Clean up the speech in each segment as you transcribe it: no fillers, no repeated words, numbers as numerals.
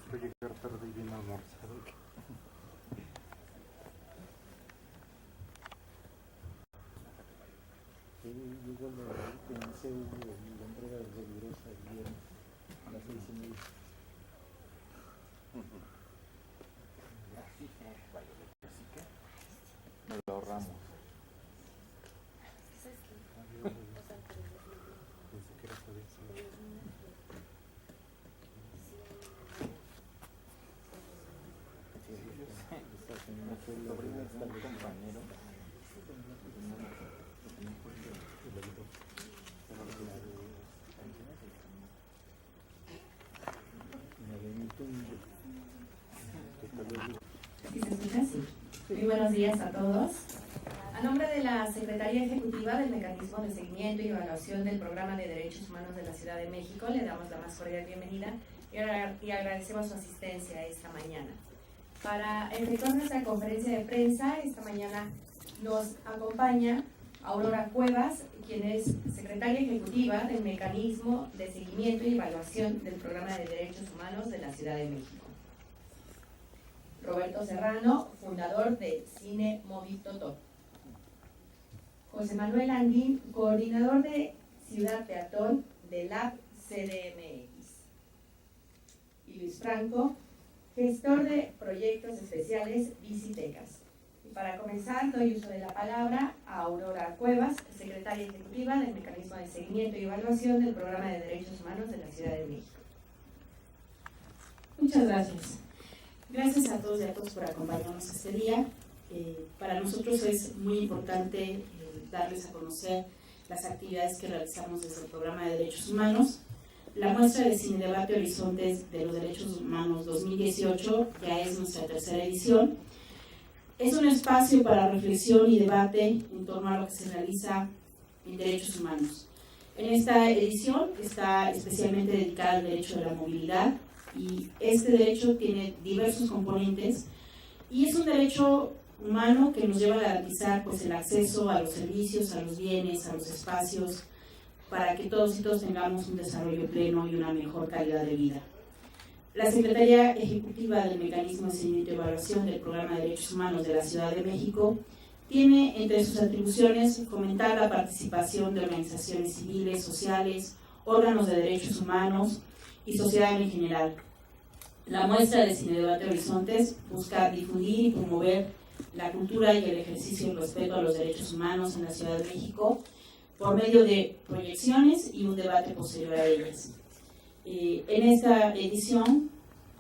por llegar tarde y bien almorzado. Yo cuando pensé la entrega de rigurosa ayer a las 6:30. Nos lo ahorramos. Pensé que era todavía así. Compañero. Muy buenos días a todos. A nombre de la Secretaría Ejecutiva del Mecanismo de Seguimiento y Evaluación del Programa de Derechos Humanos de la Ciudad de México, le damos la más cordial bienvenida y agradecemos su asistencia esta mañana. Para efectuar nuestra conferencia de prensa, esta mañana nos acompaña Aurora Cuevas, quien es Secretaria Ejecutiva del Mecanismo de Seguimiento y Evaluación del Programa de Derechos Humanos de la Ciudad de México. Roberto Serrano, fundador de Cine Móvil Totó. José Manuel Anguín, coordinador de Ciudad Peatón de Lab CDMX. Y Luis Franco, gestor de proyectos especiales Visitecas. Y para comenzar, doy uso de la palabra a Aurora Cuevas, secretaria ejecutiva del Mecanismo de Seguimiento y Evaluación del Programa de Derechos Humanos de la Ciudad de México. Muchas gracias. Gracias a todos y a todas por acompañarnos este día. Para nosotros es muy importante darles a conocer las actividades que realizamos desde el Programa de Derechos Humanos. La muestra de Cine Debate Horizontes de los Derechos Humanos 2018 ya es nuestra tercera edición. Es un espacio para reflexión y debate en torno a lo que se realiza en derechos humanos. En esta edición está especialmente dedicada al derecho de la movilidad, y este derecho tiene diversos componentes y es un derecho humano que nos lleva a garantizar pues, el acceso a los servicios, a los bienes, a los espacios, para que todos y todos tengamos un desarrollo pleno y una mejor calidad de vida. La Secretaría Ejecutiva del Mecanismo de Seguimiento y Evaluación del Programa de Derechos Humanos de la Ciudad de México tiene entre sus atribuciones fomentar la participación de organizaciones civiles, sociales, órganos de derechos humanos y sociedad en general. La muestra de Cine Debate Horizontes busca difundir y promover la cultura y el ejercicio y el respeto a los derechos humanos en la Ciudad de México por medio de proyecciones y un debate posterior a ellas. En esta edición,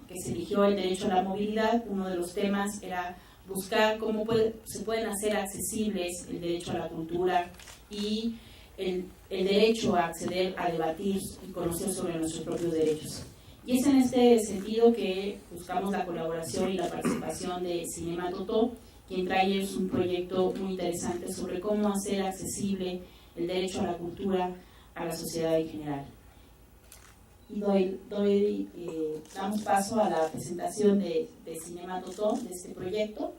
que se eligió el derecho a la movilidad, uno de los temas era buscar cómo se pueden hacer accesibles el derecho a la cultura y el derecho a acceder a debatir y conocer sobre nuestros propios derechos. Y es en este sentido que buscamos la colaboración y la participación de Cinema Totó, quien trae un proyecto muy interesante sobre cómo hacer accesible el derecho a la cultura a la sociedad en general. Y damos paso a la presentación de Cinema Totó, de este proyecto.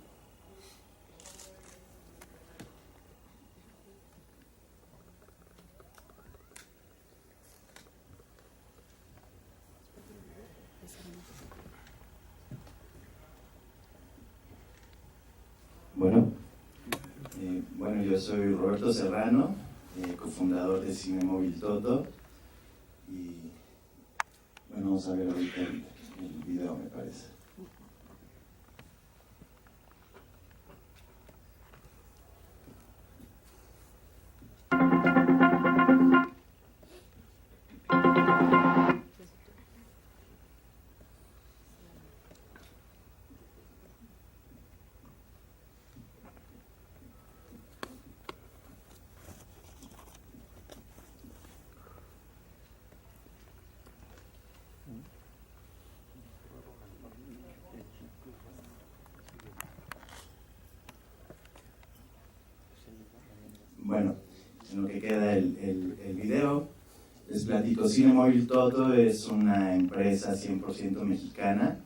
Bueno, yo soy Roberto Serrano, cofundador de Cine Móvil Totó, y bueno, vamos a ver ahorita el video, me parece. Bueno, en lo que queda el video, les platico. Cine Móvil Totó es una empresa 100% mexicana.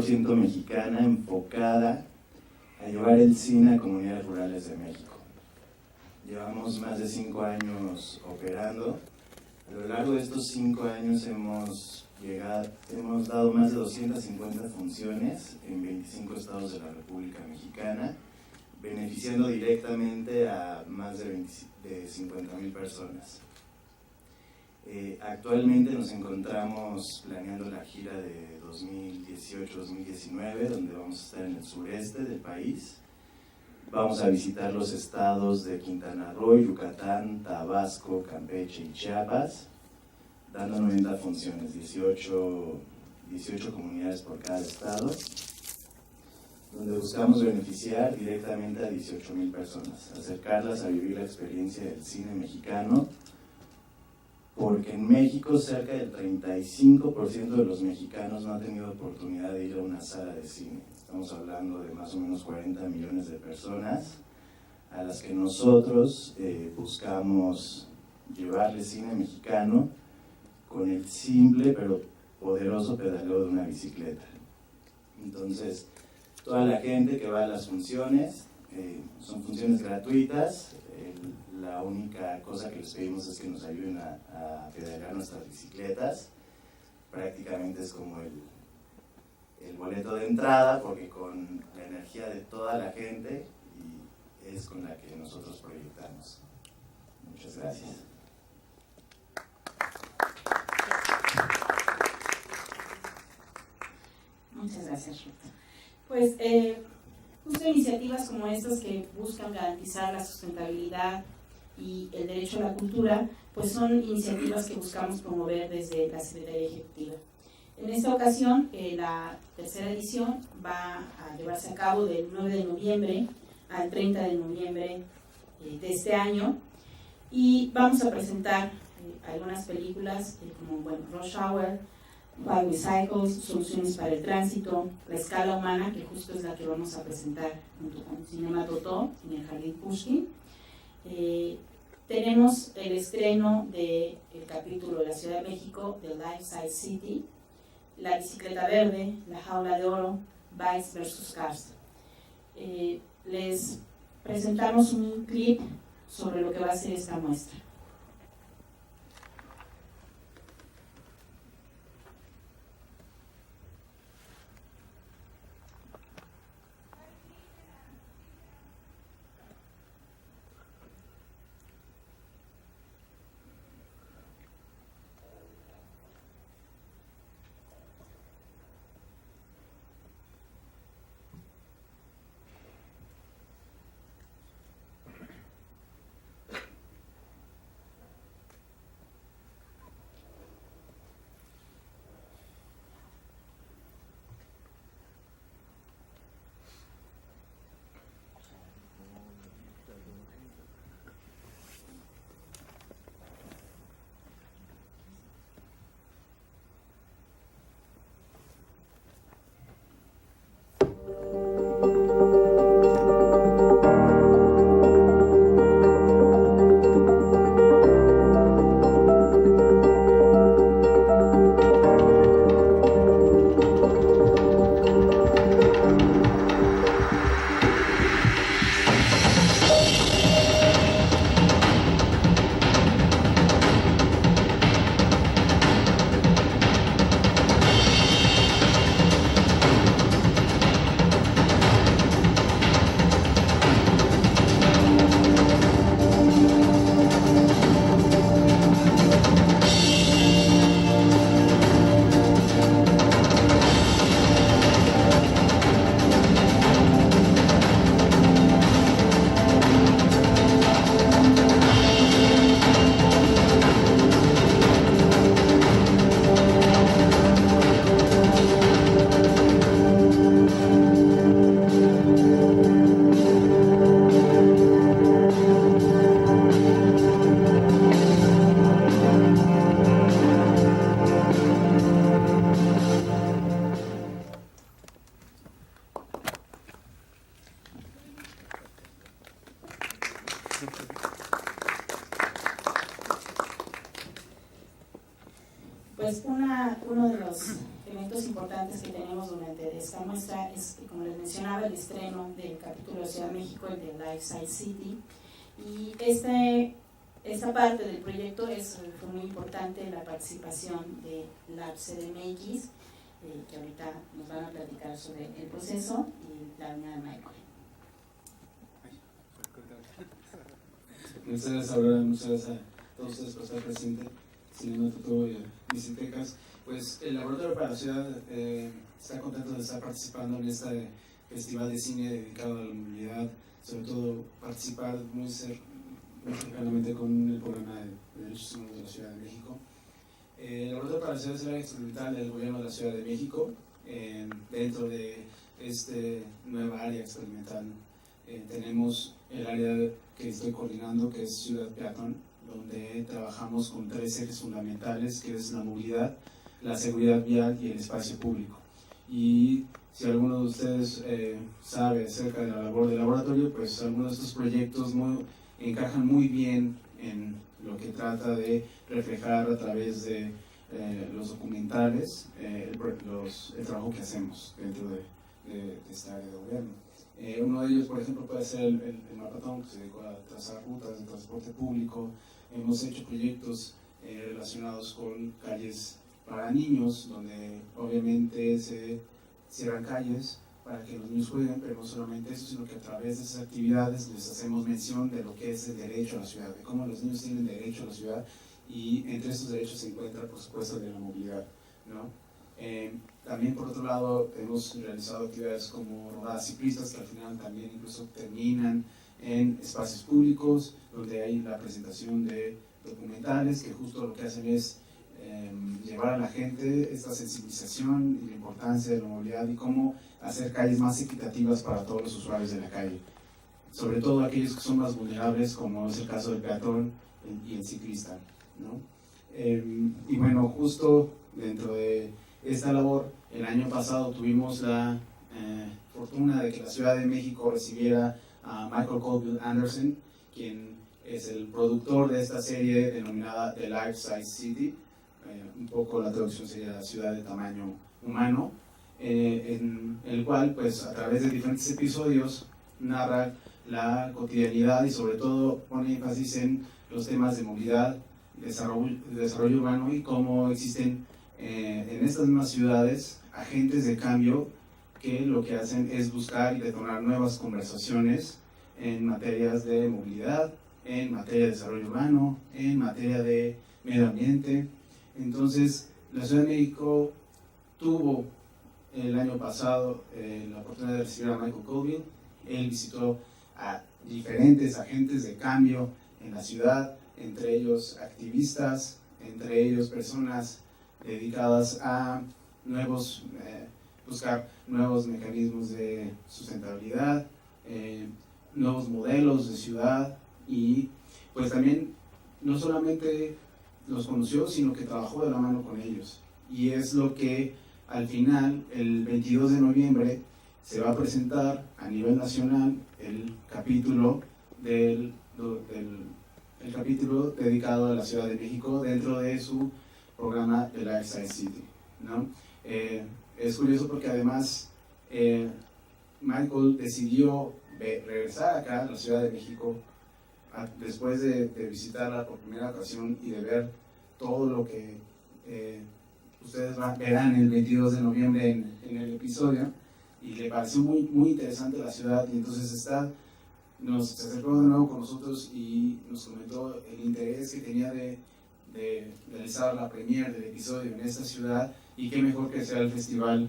100% mexicana, enfocada a llevar el cine a comunidades rurales de México. Llevamos más de 5 años operando. A lo largo de estos 5 años hemos dado más de 250 funciones en 25 estados de la República Mexicana, beneficiando directamente a más de 50,000 personas. Actualmente nos encontramos planeando la gira de 2018-2019, donde vamos a estar en el sureste del país. Vamos a visitar los estados de Quintana Roo, Yucatán, Tabasco, Campeche y Chiapas, dando 90 funciones, 18 comunidades por cada estado, donde buscamos beneficiar directamente a 18,000 personas, acercarlas a vivir la experiencia del cine mexicano, porque en México cerca del 35% de los mexicanos no han tenido oportunidad de ir a una sala de cine. Estamos hablando de más o menos 40 millones de personas a las que nosotros buscamos llevarle cine mexicano con el simple pero poderoso pedaleo de una bicicleta. Entonces, toda la gente que va a las funciones, son funciones gratuitas. La única cosa que les pedimos es que nos ayuden a pedalear nuestras bicicletas. Prácticamente es como el boleto de entrada, porque con la energía de toda la gente y es con la que nosotros proyectamos. Muchas gracias. Muchas gracias, Ruth. Pues justo iniciativas como estas que buscan garantizar la sustentabilidad y el derecho a la cultura, pues son iniciativas que buscamos promover desde la Secretaría Ejecutiva. En esta ocasión, la tercera edición va a llevarse a cabo del 9 de noviembre al 30 de noviembre de este año, y vamos a presentar algunas películas como Rush Hour, By Recycles, Soluciones para el Tránsito, La Escala Humana, que justo es la que vamos a presentar junto con Cinema Totó en el Jardín Pushkin. Tenemos el estreno del capítulo de la Ciudad de México, de Life Size City, La Bicicleta Verde, La Jaula de Oro, Bikes vs. Cars. Les presentamos un clip sobre lo que va a ser esta muestra. momentos importantes que tenemos durante esta muestra es, como les mencionaba, el estreno del capítulo de Ciudad de México, el de Life Size City, y esta parte del proyecto fue muy importante, la participación de la CDMX, que ahorita nos van a platicar sobre el proceso, y la doña Michael. Muchas gracias, Aurora, muchas gracias a todos ustedes por estar presentes, Cinema Tuto y Visitecas. Pues el Laboratorio para la Ciudad está contento de estar participando en este festival de cine dedicado a la movilidad, sobre todo participar muy cercanamente con el programa de Derechos Humanos de la Ciudad de México. El Laboratorio para la Ciudad es el área experimental del gobierno de la Ciudad de México. Dentro de este nueva área experimental tenemos el área que estoy coordinando, que es Ciudad Peatón, donde trabajamos con 3 ejes fundamentales, que es la movilidad, la seguridad vial y el espacio público. Y si alguno de ustedes sabe acerca de la labor del laboratorio, pues algunos de estos proyectos encajan muy bien en lo que trata de reflejar a través de los documentales el trabajo que hacemos dentro de esta área de gobierno. Uno de ellos, por ejemplo, puede ser el Mapatón, que se dedicó a trazar rutas de transporte público. Hemos hecho proyectos relacionados con calles para niños, donde obviamente se cierran calles para que los niños jueguen, pero no solamente eso, sino que a través de esas actividades les hacemos mención de lo que es el derecho a la ciudad, de cómo los niños tienen derecho a la ciudad, y entre estos derechos se encuentra, por supuesto, el de la movilidad, ¿no? También, por otro lado, hemos realizado actividades como rodadas ciclistas, que al final también incluso terminan en espacios públicos, donde hay la presentación de documentales que justo lo que hacen es llevar a la gente esta sensibilización y la importancia de la movilidad y cómo hacer calles más equitativas para todos los usuarios de la calle, sobre todo aquellos que son más vulnerables, como es el caso del peatón y el ciclista, ¿no? Y bueno, justo dentro de esta labor, el año pasado tuvimos la fortuna de que la Ciudad de México recibiera a Michael Colville Anderson, quien es el productor de esta serie denominada The Life Size City. Un poco la traducción sería la ciudad de tamaño humano, en el cual, pues, a través de diferentes episodios narra la cotidianidad y sobre todo pone énfasis en los temas de movilidad, desarrollo urbano y cómo existen en estas mismas ciudades agentes de cambio que lo que hacen es buscar y detonar nuevas conversaciones en materias de movilidad, en materia de desarrollo urbano, en materia de medio ambiente. Entonces, la Ciudad de México tuvo el año pasado la oportunidad de recibir a Michael Colville. Él visitó a diferentes agentes de cambio en la ciudad, entre ellos activistas, entre ellos personas dedicadas a buscar nuevos mecanismos de sustentabilidad, nuevos modelos de ciudad, y pues también no solamente los conoció, sino que trabajó de la mano con ellos. Y es lo que al final, el 22 de noviembre, se va a presentar a nivel nacional el capítulo el capítulo dedicado a la Ciudad de México dentro de su programa de Life Size City, ¿no? Es curioso porque además Michael decidió regresar acá a la Ciudad de México después de visitarla por primera ocasión y de ver todo lo que ustedes verán el 22 de noviembre en el episodio, y le pareció muy, muy interesante la ciudad, y entonces se acercó de nuevo con nosotros y nos comentó el interés que tenía de realizar la premiere del episodio en esta ciudad, y qué mejor que sea el Festival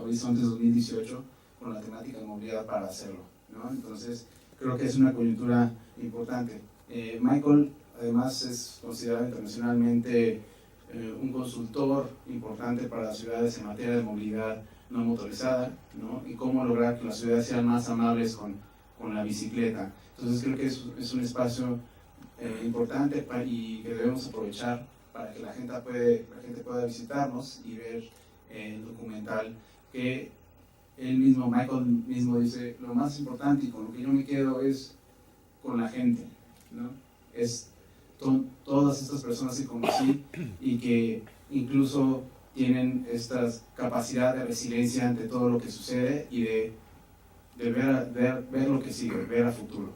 Horizontes 2018 con la temática de movilidad para hacerlo, ¿no? Entonces creo que es una coyuntura importante. Michael además es considerado internacionalmente un consultor importante para las ciudades en materia de movilidad no motorizada, ¿no? Y cómo lograr que las ciudades sean más amables con la bicicleta. Entonces creo que es un espacio importante y que debemos aprovechar para que la gente pueda visitarnos y ver el documental, que Michael mismo dice: lo más importante y con lo que yo me quedo es con la gente, ¿no? Es todas estas personas que conocí y que incluso tienen esta capacidad de resiliencia ante todo lo que sucede y de ver lo que sigue, ver a futuro,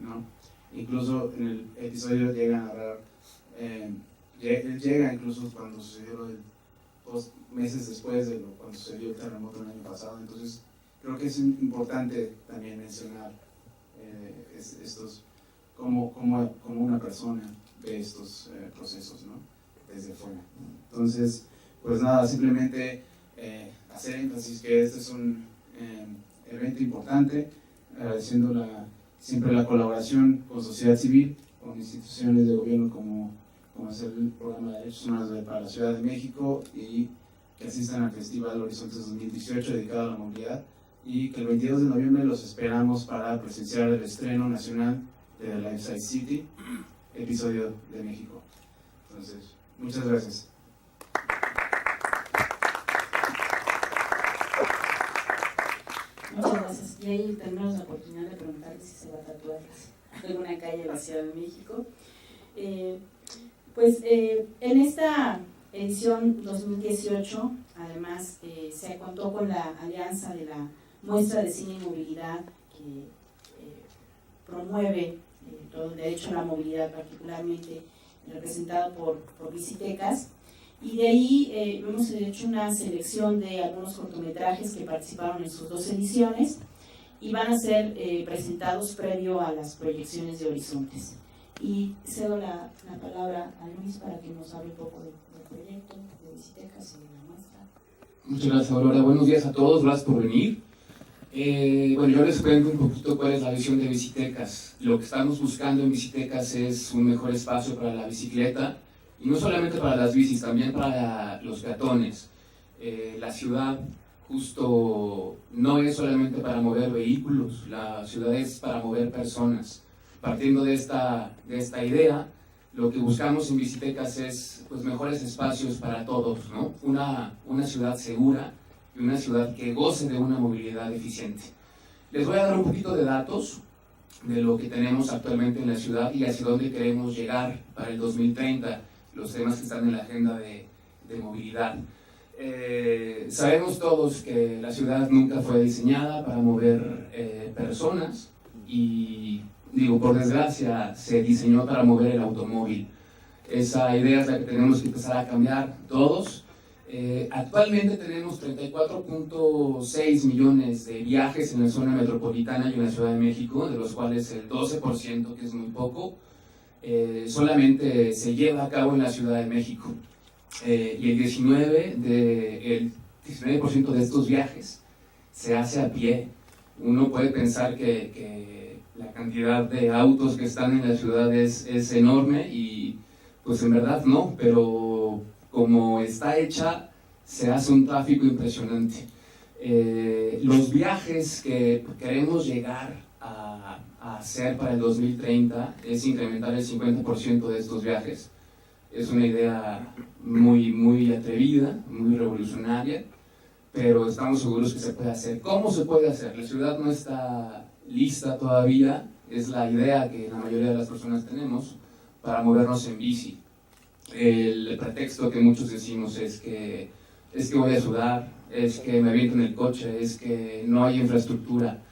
¿no? Incluso en el episodio llegan a hablar, llega incluso cuando sucedió meses después de cuando sucedió el terremoto el año pasado. Entonces creo que es importante también mencionar estos, como una persona ve estos procesos, ¿no? Desde fuera. Entonces, pues nada, simplemente hacer énfasis que este es un evento importante, agradeciendo siempre la colaboración con sociedad civil, con instituciones de gobierno como es el Programa de Derechos Humanos para la Ciudad de México, y que asistan al Festival Horizontes 2018 dedicado a la movilidad, y que el 22 de noviembre los esperamos para presenciar el estreno nacional de The Lifeside City, episodio de México. Entonces, muchas gracias. Muchas gracias. Y ahí tendremos la oportunidad de preguntarle si se va a tatuar alguna calle de la Ciudad de México. En esta edición 2018, además, se contó con la alianza de la Muestra de Cine y Movilidad, que promueve todo el derecho a la movilidad, particularmente representado por Visitecas. Y de ahí hemos hecho una selección de algunos cortometrajes que participaron en sus 2 ediciones y van a ser presentados previo a las proyecciones de Horizontes. Y cedo la palabra a Luis para que nos hable un poco del proyecto de Visitecas y de la muestra. Muchas gracias, Aurora. Buenos días a todos, gracias por venir. Yo les cuento un poquito cuál es la visión de Visitecas. Lo que estamos buscando en Visitecas es un mejor espacio para la bicicleta, y no solamente para las bicis, también para los peatones. La ciudad justo no es solamente para mover vehículos, la ciudad es para mover personas. Partiendo de esta idea, lo que buscamos en Visitecas es pues, mejores espacios para todos, ¿no? Una ciudad segura y una ciudad que goce de una movilidad eficiente. Les voy a dar un poquito de datos de lo que tenemos actualmente en la ciudad y hacia dónde queremos llegar para el 2030, los temas que están en la agenda de movilidad. Sabemos todos que la ciudad nunca fue diseñada para mover personas y, por desgracia, se diseñó para mover el automóvil. Esa idea es la que tenemos que empezar a cambiar todos. Actualmente tenemos 34.6 millones de viajes en la zona metropolitana y en la Ciudad de México, de los cuales el 12%, que es muy poco, solamente se lleva a cabo en la Ciudad de México. Y el 19% de estos viajes se hace a pie. Uno puede pensar que la cantidad de autos que están en la ciudad es enorme y pues en verdad no, pero como está hecha se hace un tráfico impresionante. Los viajes que queremos llegar a hacer para el 2030 es incrementar el 50% de estos viajes. Es una idea muy atrevida, muy revolucionaria, pero estamos seguros que se puede hacer. ¿Cómo se puede hacer? La ciudad no está lista todavía, es la idea que la mayoría de las personas tenemos para movernos en bici. El pretexto que muchos decimos es que voy a sudar, es que me aviento en el coche, es que no hay infraestructura.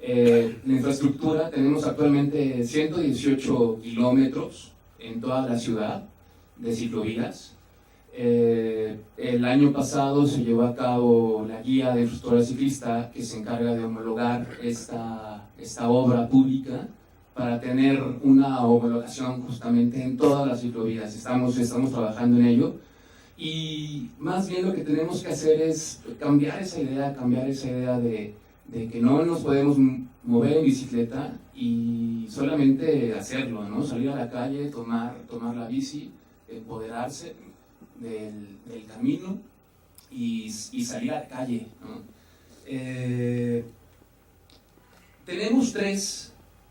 La infraestructura, tenemos actualmente 118 kilómetros en toda la ciudad de ciclovías. El año pasado se llevó a cabo la guía de infraestructura ciclista que se encarga de homologar esta obra pública para tener una homologación justamente en todas las ciclovías. Estamos trabajando en ello y más bien lo que tenemos que hacer es cambiar esa idea de que no nos podemos mover en bicicleta y solamente hacerlo, ¿no? Salir a la calle, tomar la bici, empoderarse del camino y salir a la calle, ¿no? Tenemos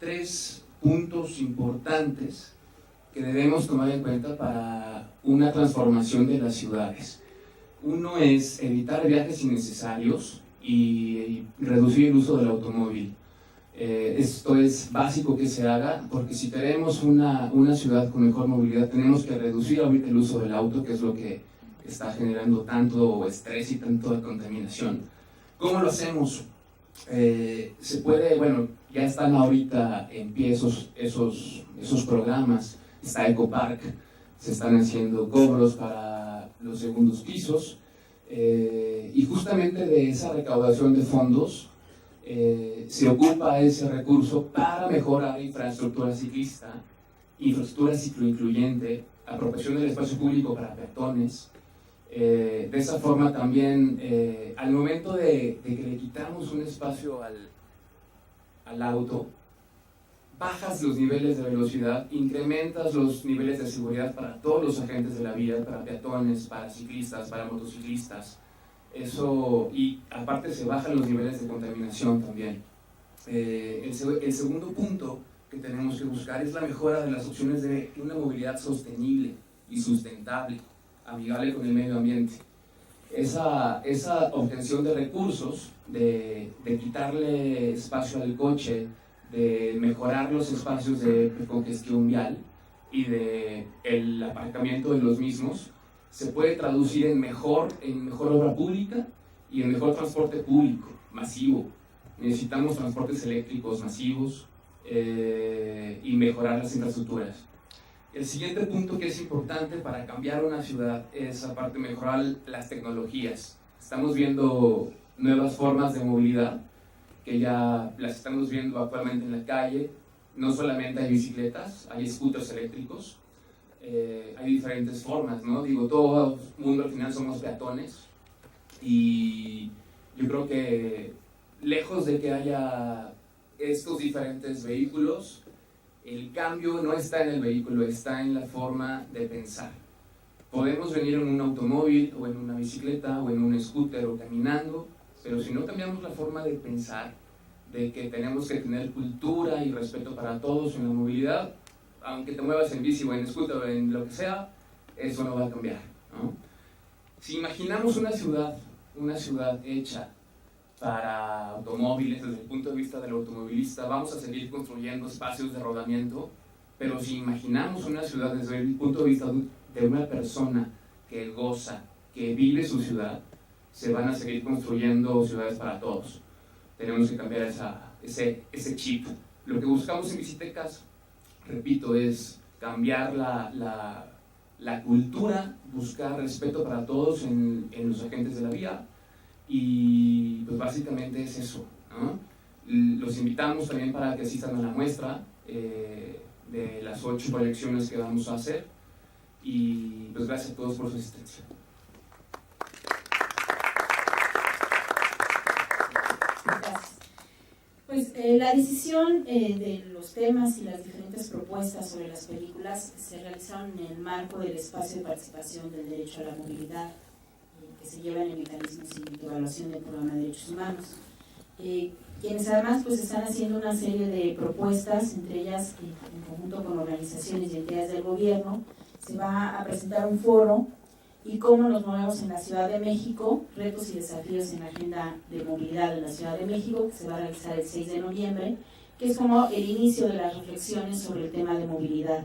tres puntos importantes que debemos tomar en cuenta para una transformación de las ciudades. Uno es evitar viajes innecesarios y reducir el uso del automóvil. Esto es básico que se haga porque si queremos una ciudad con mejor movilidad tenemos que reducir ahorita el uso del auto, que es lo que está generando tanto estrés y tanta contaminación. ¿Cómo lo hacemos? Se puede, bueno, ya están ahorita en pie esos programas. Está Ecopark, se están haciendo cobros para los segundos pisos, y justamente de esa recaudación de fondos se ocupa ese recurso para mejorar infraestructura ciclista, infraestructura cicloincluyente, apropiación del espacio público para peatones. De esa forma también, al momento de que le quitamos un espacio al auto, bajas los niveles de velocidad, incrementas los niveles de seguridad para todos los agentes de la vía, para peatones, para ciclistas, para motociclistas. Eso, y aparte se bajan los niveles de contaminación también. El segundo punto que tenemos que buscar es la mejora de las opciones de una movilidad sostenible y sustentable, amigable con el medio ambiente. Esa obtención de recursos, de quitarle espacio al coche, de mejorar los espacios de congestión vial y el aparcamiento de los mismos, se puede traducir en mejor obra pública y en mejor transporte público, masivo. Necesitamos transportes eléctricos masivos y mejorar las infraestructuras. El siguiente punto que es importante para cambiar una ciudad es, aparte, mejorar las tecnologías. Estamos viendo nuevas formas de movilidad que ya las estamos viendo actualmente en la calle. No solamente hay bicicletas, hay scooters eléctricos, hay diferentes formas, ¿no? Digo, todo el mundo al final somos peatones, y yo creo que lejos de que haya estos diferentes vehículos, el cambio no está en el vehículo, está en la forma de pensar. Podemos venir en un automóvil, o en una bicicleta, o en un scooter, o caminando, pero si no cambiamos la forma de pensar, de que tenemos que tener cultura y respeto para todos en la movilidad, aunque te muevas en bici o en scooter o en lo que sea, eso no va a cambiar, ¿no? Si imaginamos una ciudad hecha para automóviles, desde el punto de vista del automovilista, vamos a seguir construyendo espacios de rodamiento, pero si imaginamos una ciudad desde el punto de vista de una persona que goza, que vive su ciudad, se van a seguir construyendo ciudades para todos. Tenemos que cambiar ese chip. Lo que buscamos en Bicitecas, repito, es cambiar la cultura, buscar respeto para todos en los agentes de la vía, y pues básicamente es eso, ¿no? Los invitamos también para que asistan a la muestra de las 8 proyecciones que vamos a hacer, y pues gracias a todos por su asistencia. Gracias. Pues la decisión de los temas y las diferentes propuestas sobre las películas se realizaron en el marco del espacio de participación del derecho a la movilidad que se lleva en el mecanismo de evaluación del programa de derechos humanos. Quienes además pues están haciendo una serie de propuestas, entre ellas en conjunto con organizaciones y entidades del gobierno. Se va a presentar un foro y cómo nos movemos en la Ciudad de México, retos y desafíos en la agenda de movilidad en la Ciudad de México, que se va a realizar el 6 de noviembre, que es como el inicio de las reflexiones sobre el tema de movilidad.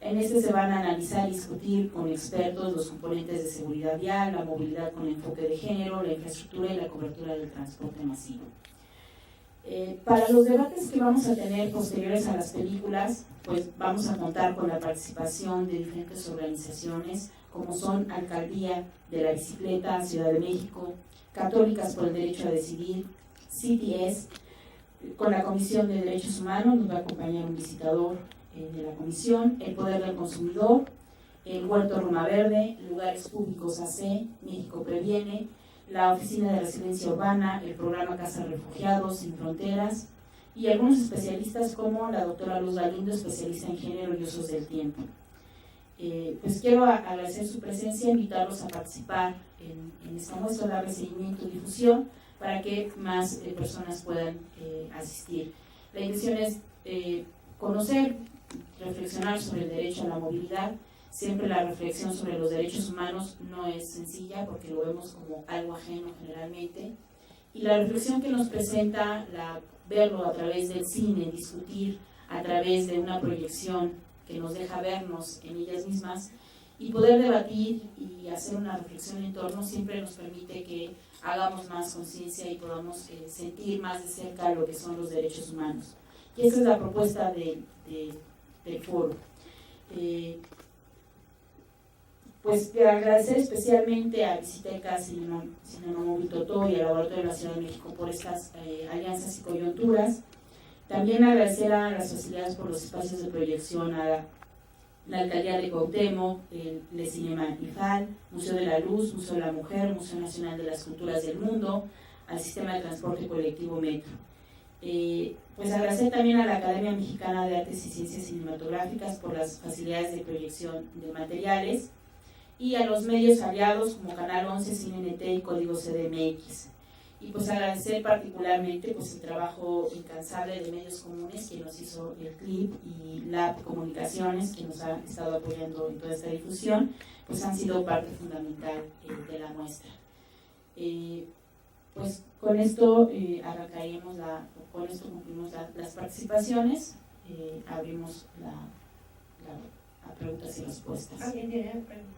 En este se van a analizar y discutir con expertos los componentes de seguridad vial, la movilidad con enfoque de género, la infraestructura y la cobertura del transporte masivo. Para los debates que vamos a tener posteriores a las películas, pues vamos a contar con la participación de diferentes organizaciones, como son Alcaldía de la Bicicleta, Ciudad de México, Católicas por el Derecho a Decidir, CTS, con la Comisión de Derechos Humanos, nos va a acompañar un visitador de la Comisión, El Poder del Consumidor, el Huerto Roma Verde, Lugares Públicos AC, México Previene, la Oficina de Residencia Urbana, el Programa Casa Refugiados Sin Fronteras, y algunos especialistas como la doctora Luz Galindo, especialista en género y usos del tiempo. Pues quiero agradecer su presencia, invitarlos a participar en esta muestra, darle seguimiento y difusión para que más personas puedan asistir. La intención es conocer, reflexionar sobre el derecho a la movilidad. Siempre la reflexión sobre los derechos humanos no es sencilla porque lo vemos como algo ajeno generalmente. Y la reflexión que nos presenta, verlo a través del cine, discutir a través de una proyección que nos deja vernos en ellas mismas, y poder debatir y hacer una reflexión en torno siempre nos permite que hagamos más conciencia y podamos sentir más de cerca lo que son los derechos humanos. Y esa es la propuesta del foro. Pues agradecer especialmente a Visitecas, Cinema Móvil Totó y al Laboratorio de la Ciudad de México por estas alianzas y coyunturas. También agradecer a las facilidades por los espacios de proyección, a la Alcaldía de Cuauhtémoc, el Cinema IFAL, Museo de la Luz, Museo de la Mujer, Museo Nacional de las Culturas del Mundo, al Sistema de Transporte Colectivo Metro. Pues agradecer también a la Academia Mexicana de Artes y Ciencias Cinematográficas por las facilidades de proyección de materiales y a los medios aliados como Canal 11, CineNT y Código CDMX. Y pues agradecer particularmente pues el trabajo incansable de Medios Comunes, que nos hizo el clip, y Lab Comunicaciones, que nos ha estado apoyando en toda esta difusión, pues han sido parte fundamental de la muestra. Pues con esto arrancaríamos con esto concluimos las participaciones, abrimos a preguntas y respuestas. ¿Alguien tiene preguntas?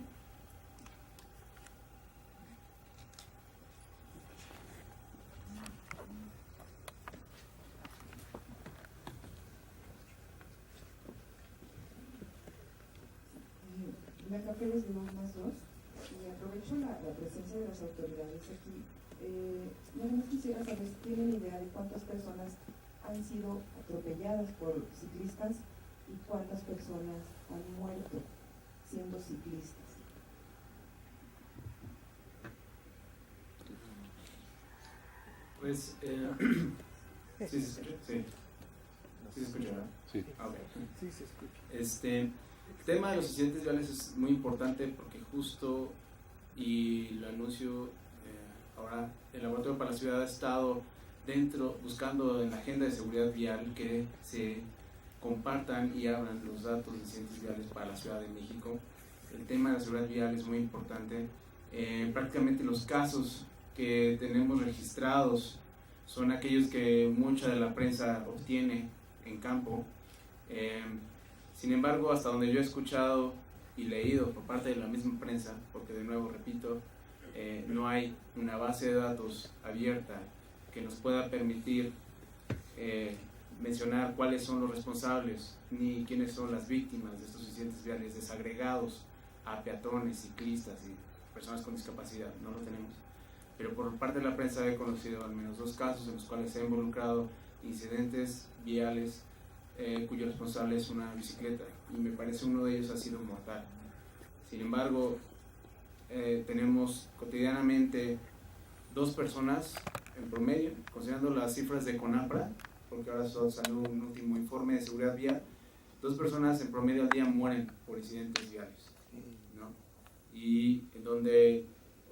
Blanca Pérez de Más 2, y aprovecho la presencia de las autoridades aquí. Nada más quisiera saber si tienen idea de cuántas personas han sido atropelladas por ciclistas y cuántas personas han muerto siendo ciclistas. Pues, ¿sí se escucha? Sí. ¿Sí se escucha, verdad? Sí. Okay. Sí, se escucha. El tema de los accidentes viales es muy importante porque justo, y lo anuncio ahora, el Laboratorio para la Ciudad ha estado buscando en la agenda de seguridad vial que se compartan y abran los datos de accidentes viales para la Ciudad de México. El tema de la seguridad vial es muy importante. Prácticamente los casos que tenemos registrados son aquellos que mucha de la prensa obtiene en campo. Sin embargo, hasta donde yo he escuchado y leído por parte de la misma prensa, porque de nuevo repito, no hay una base de datos abierta que nos pueda permitir mencionar cuáles son los responsables ni quiénes son las víctimas de estos accidentes viales desagregados a peatones, ciclistas y personas con discapacidad. No lo tenemos. Pero por parte de la prensa he conocido al menos 2 casos en los cuales se han involucrado incidentes viales cuyo responsable es una bicicleta, y me parece uno de ellos ha sido mortal. Sin embargo, tenemos cotidianamente 2 personas en promedio, considerando las cifras de CONAPRA, porque ahora salió un último informe de seguridad vial, 2 personas en promedio al día mueren por incidentes viales, ¿no? Y en donde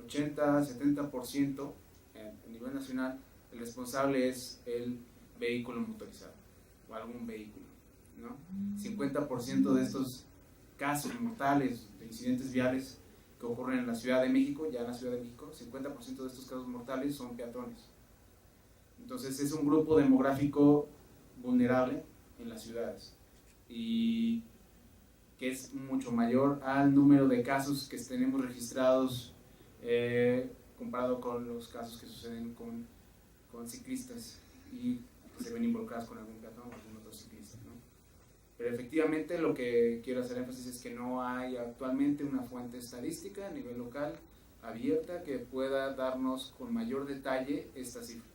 80-70% a nivel nacional, el responsable es el vehículo motorizado o algún vehículo, ¿no? 50% de estos casos mortales de incidentes viales que ocurren en la Ciudad de México, ya en la Ciudad de México, 50% de estos casos mortales son peatones. Entonces es un grupo demográfico vulnerable en las ciudades y que es mucho mayor al número de casos que tenemos registrados comparado con los casos que suceden con ciclistas y que se ven involucrados con algún peatón o algún otro ciclista, ¿no? Pero efectivamente lo que quiero hacer énfasis es que no hay actualmente una fuente estadística a nivel local abierta que pueda darnos con mayor detalle esta cifra.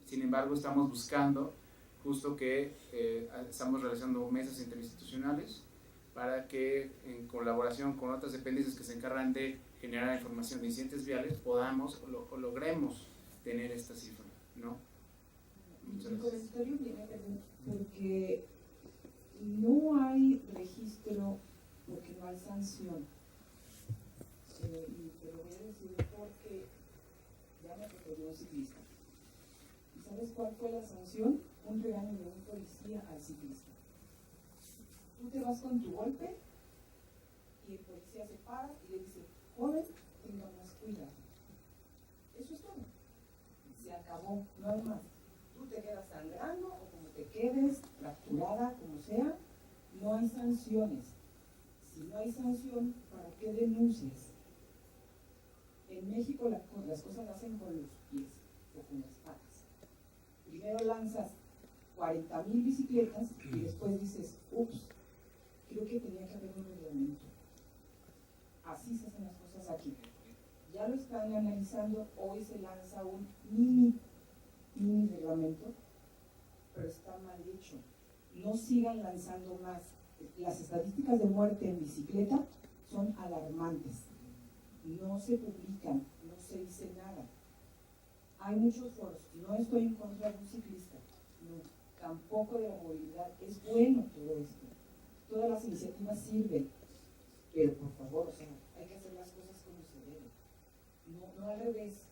Sin embargo, estamos buscando justo que estamos realizando mesas interinstitucionales para que en colaboración con otras dependencias que se encargan de generar información de incidentes viales podamos o logremos tener esta cifra, ¿no? Mi comentario viene porque no hay registro, porque no hay sanción. Y te lo voy a decir porque ya me atropelló un ciclista. ¿Y sabes cuál fue la sanción? Un regaño de un policía al ciclista. Tú te vas con tu golpe y el policía se para y le dice: joven, tenga más cuidado. Eso es todo. Se acabó, no hay más. Tú te quedas sangrando o como te quedes, fracturada, como sea, no hay sanciones. Si Si no hay sanción, ¿para qué denuncias? En México las cosas las hacen con los pies o con las patas. Primero lanzas 40,000 bicicletas y después dices, ups, creo que tenía que haber un reglamento. Así se hacen las cosas aquí. Ya lo están analizando, hoy se lanza un mini reglamento, pero está mal hecho. No sigan lanzando más. Las estadísticas de muerte en bicicleta son alarmantes. No se publican, no se dice nada. Hay muchos foros. No estoy en contra de un ciclista, no, tampoco de la movilidad. Es bueno todo esto. Todas las iniciativas sirven, pero por favor, o sea, hay que hacer las cosas como se debe. No al revés.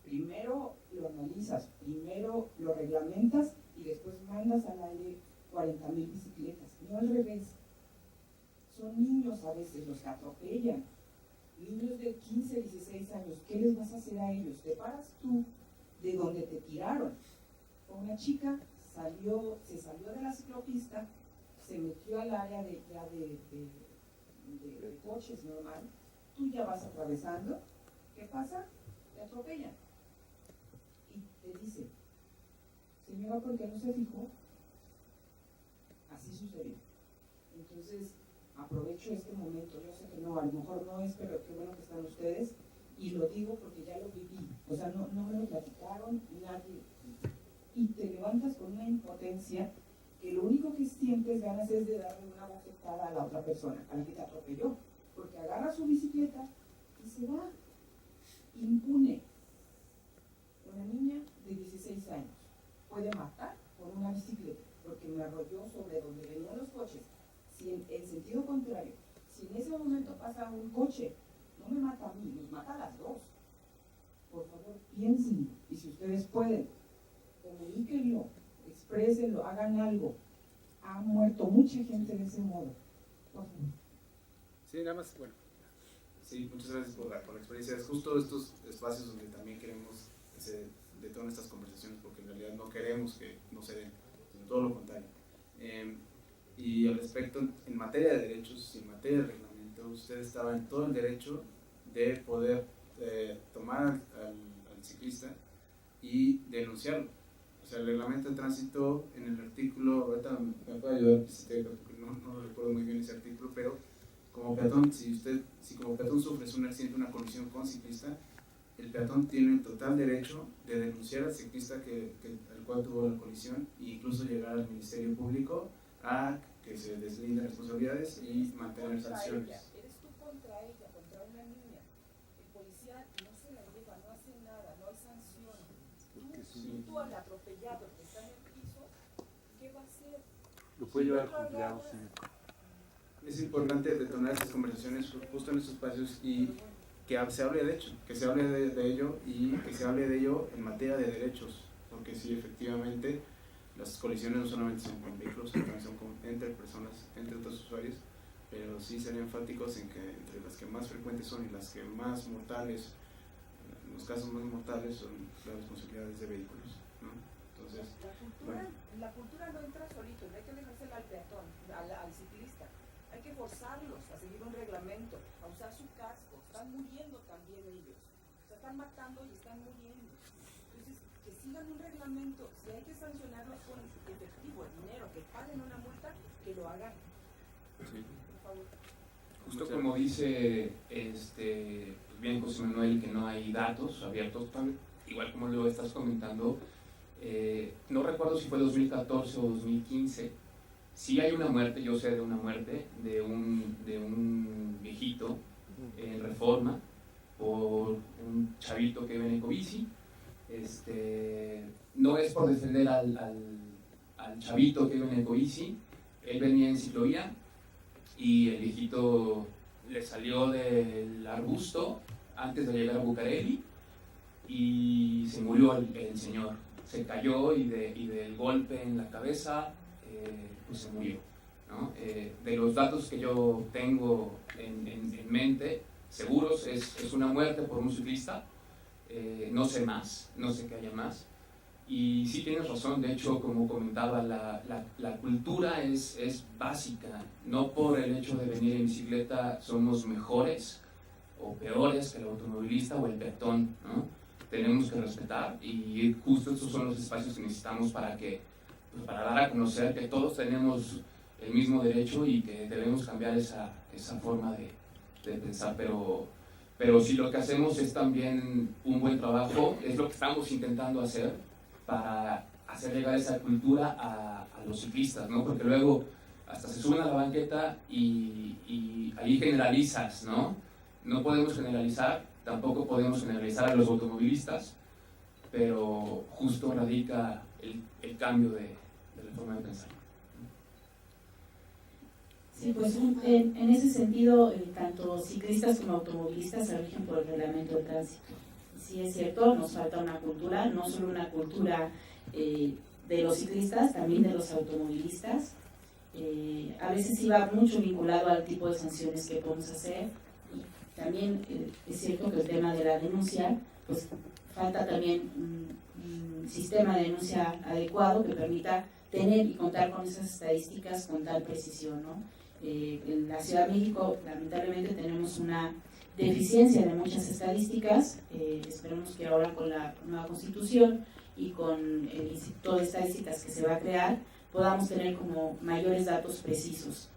Primero lo analizas, primero lo reglamentas y después mandas al aire 40,000 bicicletas. No al revés. Son niños a veces los que atropellan. Niños de 15, 16 años. ¿Qué les vas a hacer a ellos? Te paras tú de donde te tiraron. Una chica se salió de la ciclopista, se metió al área de coches normal. Tú ya vas atravesando. ¿Qué pasa? Te atropellan. Y te dice, señora, ¿por qué no se fijó? Así sucedió. Entonces, aprovecho este momento. Yo sé que no, a lo mejor no es, pero qué bueno que están ustedes. Y lo digo porque ya lo viví. O sea, no me lo platicaron nadie. Y te levantas con una impotencia que lo único que sientes ganas es de darle una bofetada a la otra persona, a la que te atropelló. Porque agarra su bicicleta y se va impune. Una niña de 16 años puede matar por una bicicleta porque me arrolló sobre donde venían los coches. Si en sentido contrario, si en ese momento pasa un coche, no me mata a mí, nos mata a las dos. Por favor, piensen, y si ustedes pueden, comuníquenlo, exprésenlo, hagan algo. Ha muerto mucha gente de ese modo. Por favor. Sí, nada más, bueno. Sí, muchas gracias por la experiencia. Es justo estos espacios donde también queremos de todas estas conversaciones, porque en realidad no queremos que no se den, sino todo lo contrario. Y al respecto, en materia de derechos y en materia de reglamento, usted estaba en todo el derecho de poder tomar al ciclista y denunciarlo. O sea, el reglamento de tránsito en el artículo, ahorita me puede ayudar, porque no recuerdo muy bien ese artículo, pero como peatón, si como peatón sufres un accidente, una colisión con ciclista, el peatón tiene el total derecho de denunciar al ciclista al cual tuvo la colisión e incluso llegar al Ministerio Público a que se deslinden responsabilidades y mantener sanciones. Eres tú contra ella, contra una niña. El policía no se la lleva, no hace nada, no hay sanción. Tú al atropellado que está en el piso, ¿qué va a hacer? Lo puede llevar al juzgado, sí. Es importante detonar estas conversaciones justo en estos espacios y que se hable de hecho, que se hable de ello y que se hable de ello en materia de derechos, porque sí, efectivamente, las colisiones no solamente son con vehículos, también son entre personas, entre otros usuarios, pero sí ser enfáticos en que entre las que más frecuentes son y las que más mortales, en los casos más mortales, son las responsabilidades de vehículos, ¿no? Entonces, la cultura no entra solito, no hay que dejársela al peatón, al ciclista. Hay que forzarlos a seguir un reglamento, a usar su casco. Están muriendo también ellos. Se están matando y están muriendo. Entonces, que sigan un reglamento. Si hay que sancionarlos con efectivo, el dinero, que paguen una multa, que lo hagan. Sí. Por favor. Justo como dice pues bien José Manuel, que no hay datos abiertos, igual como lo estás comentando, no recuerdo si fue 2014 o 2015. Sí hay una muerte, yo sé de una muerte de un viejito en Reforma por un chavito que iba en ecobici. No es por defender al chavito que iba en ecobici, él venía en ciclovía y el viejito le salió del arbusto antes de llegar a Bucareli y se murió el señor. Se cayó y del golpe en la cabeza pues se murió, ¿no? De los datos que yo tengo en mente, seguros, es una muerte por un ciclista, no sé más, no sé que haya más, Y sí tienes razón, de hecho, como comentaba, la cultura es básica. No por el hecho de venir en bicicleta somos mejores o peores que el automovilista o el peatón, ¿no? Tenemos que respetar, y justo estos son los espacios que necesitamos para dar a conocer que todos tenemos el mismo derecho y que debemos cambiar esa forma de pensar. Pero si lo que hacemos es también un buen trabajo, es lo que estamos intentando hacer para hacer llegar esa cultura a los ciclistas, ¿no? Porque luego hasta se suben a la banqueta y ahí generalizas, ¿no? No podemos generalizar, tampoco podemos generalizar a los automovilistas, pero justo radica el cambio de la forma de pensar. Sí, pues en ese sentido, tanto ciclistas como automovilistas se rigen por el reglamento de tránsito. Sí, es cierto, nos falta una cultura, no solo una cultura de los ciclistas, también de los automovilistas. A veces sí va mucho vinculado al tipo de sanciones que podemos hacer. Y también es cierto que el tema de la denuncia, pues falta también un sistema de denuncia adecuado que permita tener y contar con esas estadísticas con tal precisión, ¿no? En la Ciudad de México, lamentablemente, tenemos una deficiencia de muchas estadísticas. Esperemos que ahora con la nueva Constitución y con el Instituto de Estadísticas que se va a crear, podamos tener como mayores datos precisos.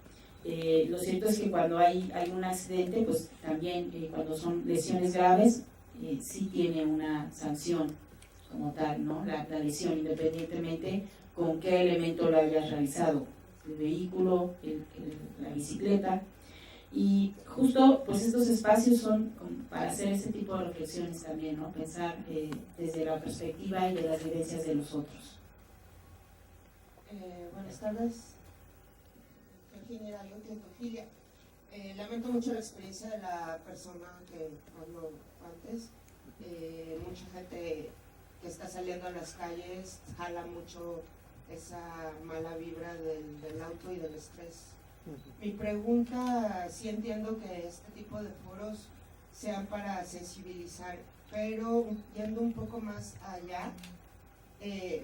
Lo cierto es que cuando hay un accidente, pues también cuando son lesiones graves, sí tiene una sanción como tal, ¿no? La lesión, independientemente con qué elemento lo hayas realizado, el vehículo, la bicicleta. Y justo pues estos espacios son para hacer ese tipo de reflexiones también, ¿no? Pensar desde la perspectiva y de las vivencias de los otros. Buenas tardes, Virginia Ofilia. Lamento mucho la experiencia de la persona que habló antes. Mucha gente que está saliendo a las calles jala mucho esa mala vibra del auto y del estrés. Mi pregunta, sí entiendo que este tipo de foros sean para sensibilizar, pero yendo un poco más allá,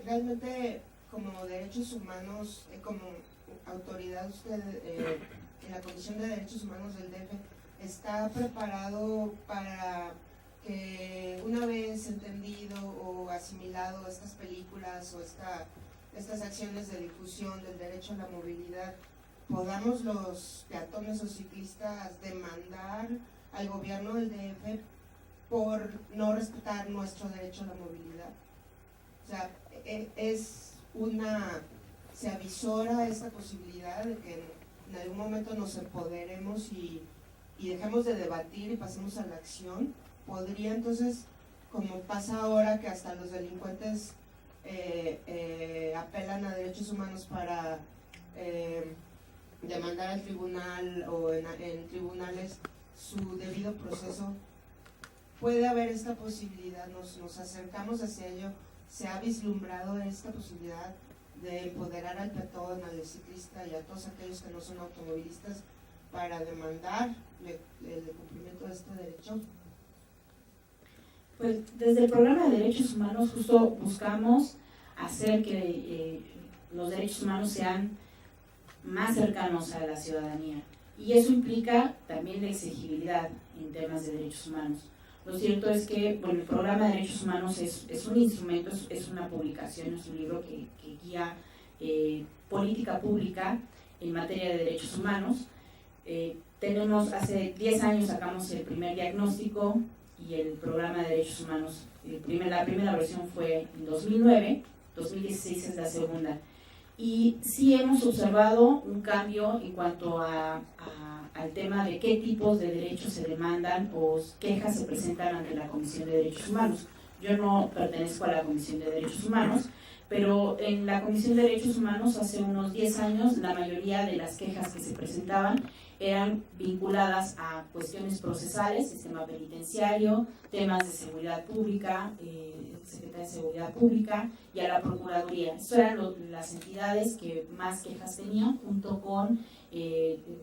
realmente como derechos humanos, como autoridad usted en la Comisión de Derechos Humanos del DF, ¿está preparado para que una vez entendido o asimilado estas películas o estas acciones de difusión del derecho a la movilidad, podamos los peatones o ciclistas demandar al gobierno del DF por no respetar nuestro derecho a la movilidad? O sea, se avisora esta posibilidad de que en algún momento nos empoderemos y dejemos de debatir y pasemos a la acción. Podría entonces, como pasa ahora que hasta los delincuentes apelan a derechos humanos para demandar al tribunal o en tribunales su debido proceso, puede haber esta posibilidad, nos acercamos hacia ello, se ha vislumbrado esta posibilidad de empoderar al peatón, al ciclista y a todos aquellos que no son automovilistas para demandar el cumplimiento de este derecho. Pues desde el programa de derechos humanos justo buscamos hacer que los derechos humanos sean más cercanos a la ciudadanía, y eso implica también la exigibilidad en temas de derechos humanos. Lo cierto es que el programa de derechos humanos es un instrumento, es una publicación, es un libro que guía política pública en materia de derechos humanos. Hace 10 años sacamos el primer diagnóstico y el programa de derechos humanos. La primera versión fue en 2009, 2016 es la segunda. Y sí hemos observado un cambio en cuanto al tema de qué tipos de derechos se demandan o quejas se presentan ante la Comisión de Derechos Humanos. Yo no pertenezco a la Comisión de Derechos Humanos, pero en la Comisión de Derechos Humanos hace unos 10 años la mayoría de las quejas que se presentaban eran vinculadas a cuestiones procesales, sistema penitenciario, temas de seguridad pública, Secretaría de Seguridad Pública y a la Procuraduría. Estas eran las entidades que más quejas tenían, junto con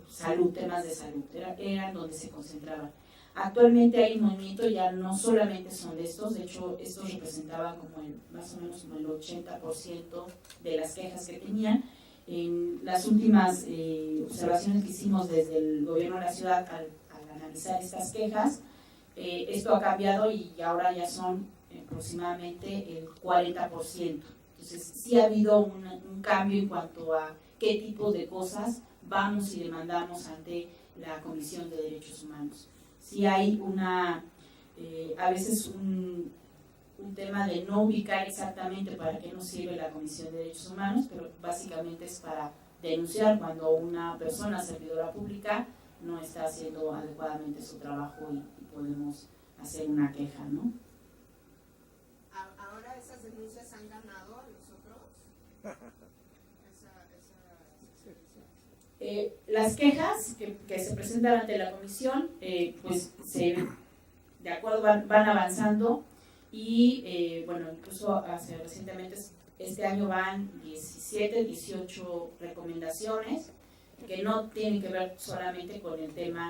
salud, temas de salud, eran donde se concentraban. Actualmente hay un movimiento, ya no solamente son de estos, de hecho estos representaban como más o menos como el 80% de las quejas que tenían. En las últimas observaciones que hicimos desde el gobierno de la ciudad al analizar estas quejas, esto ha cambiado y ahora ya son aproximadamente el 40%. Entonces sí ha habido un cambio en cuanto a qué tipo de cosas vamos y demandamos ante la Comisión de Derechos Humanos. Sí hay a veces un tema de no ubicar exactamente para qué nos sirve la Comisión de Derechos Humanos, pero básicamente es para denunciar cuando una persona servidora pública no está haciendo adecuadamente su trabajo y podemos hacer una queja, ¿no? Ahora esas denuncias han ganado a los otros. Las quejas que se presentan ante la comisión, pues de acuerdo van avanzando y bueno, incluso recientemente, este año van 17, 18 recomendaciones que no tienen que ver solamente con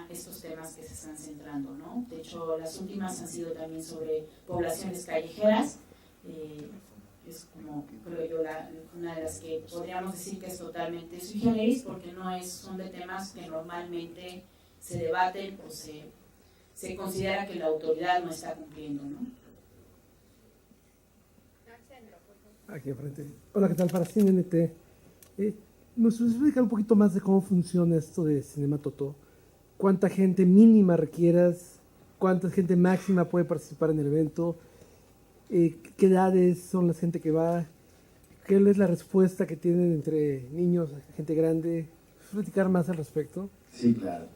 estos temas que se están centrando, ¿no? De hecho, las últimas han sido también sobre poblaciones callejeras, es como, creo yo, una de las que podríamos decir que es totalmente sui generis, porque son de temas que normalmente se debaten o se considera que la autoridad no está cumpliendo, ¿no? Aquí enfrente. Hola, ¿qué tal? Para CineNT. ¿Nos puedes explicar un poquito más de cómo funciona esto de Cinema Totó? ¿Cuánta gente mínima requieras? ¿Cuánta gente máxima puede participar en el evento? ¿Qué edades son la gente que va? ¿Qué es la respuesta que tienen entre niños, gente grande? ¿Puedes platicar más al respecto? Sí, claro.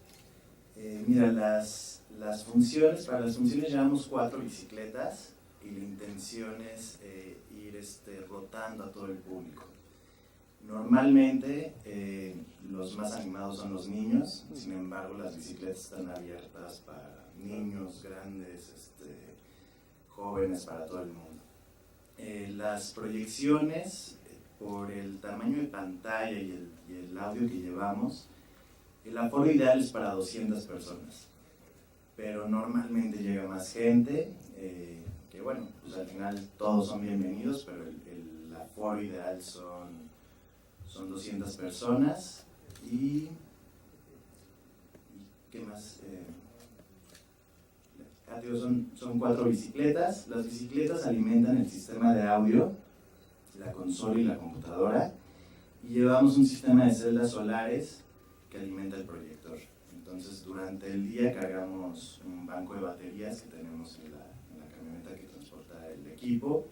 Mira, las funciones, para las funciones llevamos 4 bicicletas y la intención es ir rotando a todo el público. Normalmente los más animados son los niños, sin embargo las bicicletas están abiertas para niños, grandes, jóvenes, para todo el mundo. Las proyecciones, por el tamaño de pantalla y el audio que llevamos, el aforo ideal es para 200 personas, pero normalmente llega más gente, que bueno, pues al final todos son bienvenidos, pero el aforo ideal son 200 personas. Y ¿qué más? Son 4 bicicletas. Las bicicletas alimentan el sistema de audio, la consola y la computadora, y llevamos un sistema de celdas solares que alimenta el proyector. Entonces durante el día cargamos un banco de baterías que tenemos en la camioneta que transporta el equipo,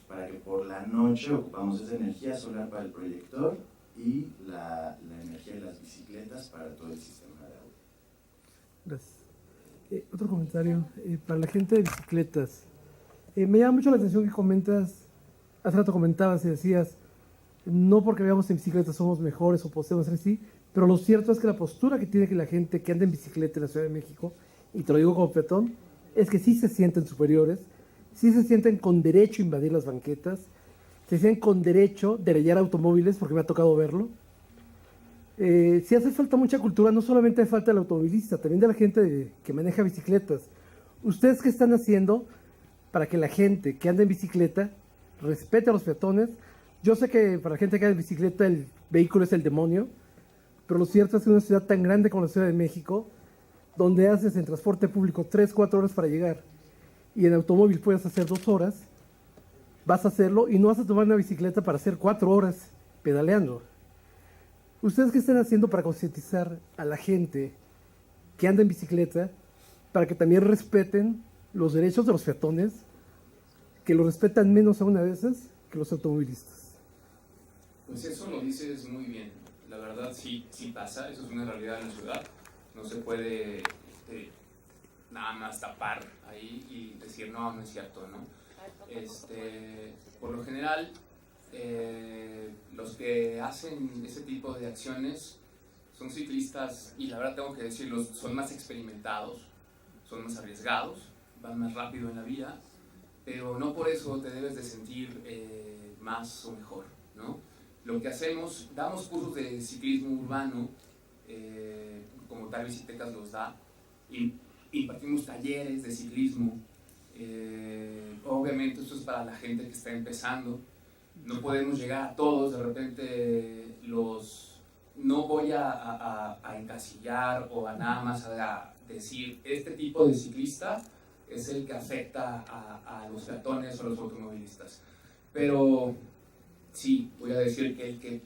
para que por la noche ocupamos esa energía solar para el proyector y la energía de las bicicletas para todo el sistema de audio. Gracias. Otro comentario, para la gente de bicicletas. Me llama mucho la atención que comentas, hace rato comentabas y decías, no porque veamos en bicicletas somos mejores o poseemos así, pero lo cierto es que la postura que tiene que la gente que anda en bicicleta en la Ciudad de México, y te lo digo como peatón, es que sí se sienten superiores, sí se sienten con derecho a invadir las banquetas, se sienten con derecho de rayar automóviles, porque me ha tocado verlo. Sí hace falta mucha cultura, no solamente hace falta del automovilista, también de la gente que maneja bicicletas. ¿Ustedes qué están haciendo para que la gente que anda en bicicleta respete a los peatones? Yo sé que para la gente que anda en bicicleta el vehículo es el demonio, pero lo cierto es que en una ciudad tan grande como la Ciudad de México, donde haces en transporte público 3-4 horas para llegar y en automóvil puedes hacer 2 horas, vas a hacerlo y no vas a tomar una bicicleta para hacer 4 horas pedaleando. ¿Ustedes qué están haciendo para concientizar a la gente que anda en bicicleta para que también respeten los derechos de los peatones, que los respetan menos aún a veces que los automovilistas? Pues eso lo dices muy bien. La verdad sí pasa, eso es una realidad en la ciudad. No se puede nada más tapar ahí y decir no es cierto, ¿no? Por lo general, los que hacen ese tipo de acciones son ciclistas, y la verdad tengo que decirlo, son más experimentados, son más arriesgados, van más rápido en la vía, pero no por eso te debes de sentir más o mejor, ¿no? Lo que hacemos, damos cursos de ciclismo urbano, como tal Bicitecas los da, y impartimos talleres de ciclismo. Obviamente esto es para la gente que está empezando. No podemos llegar a todos, de repente no voy a encasillar o a nada más a decir este tipo de ciclista es el que afecta a los peatones o a los automovilistas. Pero sí, voy a decir que el que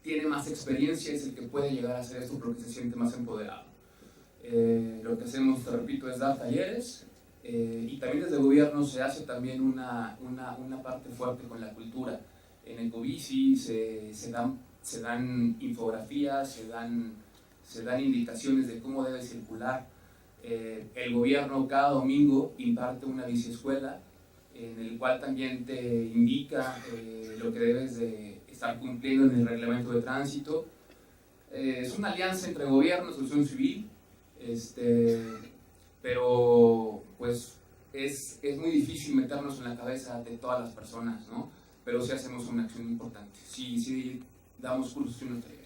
tiene más experiencia es el que puede llegar a hacer esto porque se siente más empoderado. Lo que hacemos, te repito, es dar talleres y también desde el gobierno se hace también una parte fuerte con la cultura. En Ecobici se dan infografías, se dan indicaciones de cómo debe circular. El gobierno cada domingo imparte una biciescuela en el cual también te indica lo que debes de estar cumpliendo en el reglamento de tránsito. Es una alianza entre gobierno y asociación civil, pero pues es muy difícil meternos en la cabeza de todas las personas, ¿no? Pero sí hacemos una acción importante, sí damos cursos y unos talleres.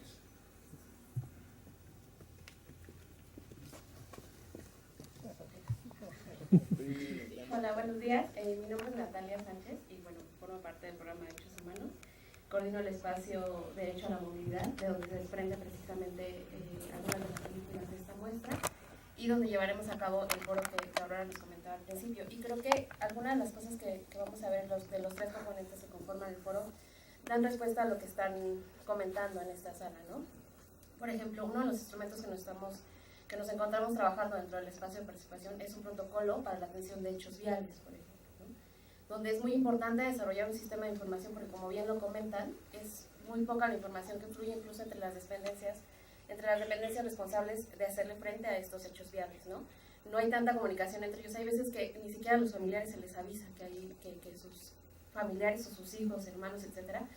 Hola, buenos días. Mi nombre es Natalia Sánchez y bueno, formo parte del programa de Derechos Humanos. Coordino el espacio Derecho a la Movilidad, de donde se desprende precisamente algunas de las películas de esta muestra y donde llevaremos a cabo el foro que Aurora nos comentaba al principio. Y creo que algunas de las cosas que vamos a ver de los tres componentes que conforman el foro dan respuesta a lo que están comentando en esta sala, ¿no? Por ejemplo, uno de los instrumentos que nos encontramos trabajando dentro del espacio de participación es un protocolo para la atención de hechos viales, por ejemplo, ¿no? Donde es muy importante desarrollar un sistema de información porque, como bien lo comentan, es muy poca la información que fluye incluso entre las dependencias responsables de hacerle frente a estos hechos viales, ¿no? No hay tanta comunicación entre ellos. Hay veces que ni siquiera a los familiares se les avisa que sus familiares o sus hijos, hermanos, etcétera,